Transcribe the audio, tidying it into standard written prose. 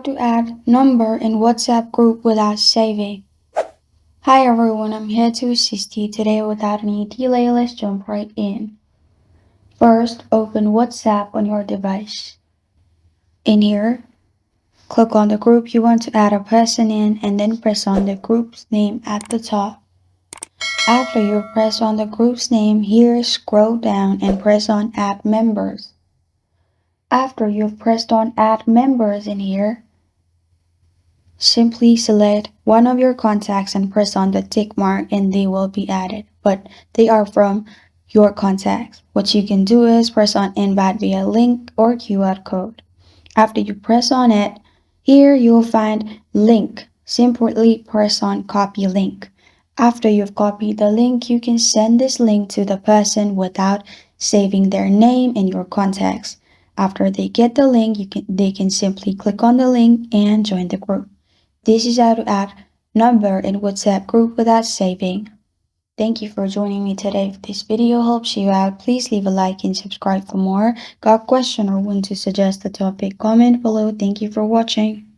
to add number in WhatsApp group without saving. Hi everyone, I'm here to assist you today. Without any delay, let's jump right in. First, open WhatsApp on your device. In here, click on the group you want to add a person in and then press on the group's name at the top. After you press on the group's name, here scroll down and press on Add Members. After you've pressed on Add Members in here, simply select one of your contacts and press on the tick mark and they will be added, but they are from your contacts. What you can do is press on invite via link or QR code. After you press on it, here you will find link. Simply press on copy link. After you've copied the link, you can send this link to the person without saving their name in your contacts. After they get the link, they can simply click on the link and join the group. This is how to add number in WhatsApp group without saving. Thank you for joining me today. If this video helps you out, please leave a like and subscribe for more. Got a question or want to suggest a topic? Comment below. Thank you for watching.